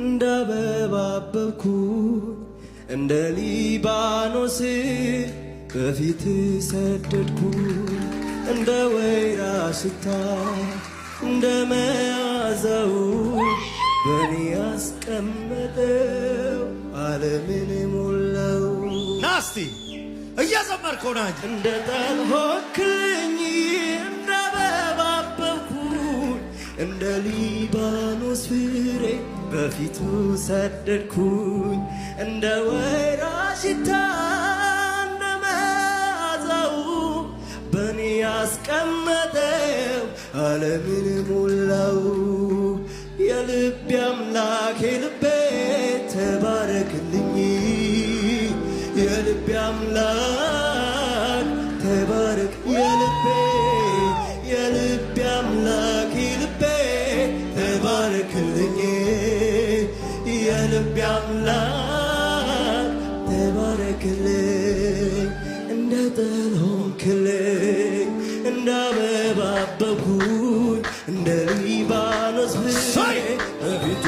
እንደ አበባ አበብኩኝ እንደ ሊባኖስ በፊት ሰደድኩኝ እንደ ወይራ ሽታ እንደ መዓዛው በኔ ያስቀመጠው ዓለምን ሞላው። ናስቲ እያዘመርከው ና እንደ ጠል ሆንክልኝ እንደ አበባ አበብኩኝ እንደ ሊባኖስ ፍሬ በፊቱ ሰደድኩኝ እንደ ወይራ ሽታ እንደ መዓዛው በኔ ያስቀመጠው ዓለምን ሞላው። የልቤ አምላክ የልቤ ተባረክልኝ የልቤ አምላክ ተባረክ የልቤ አምላክ የልቤ ተባረክልኝ የልቤ አምላክ ተባረክልኝ። እንደ ጠል ሆንክልኝ እንደ አበባ አበብኩኝ እንደ ሊባኖስ ፍሬ በፊቱ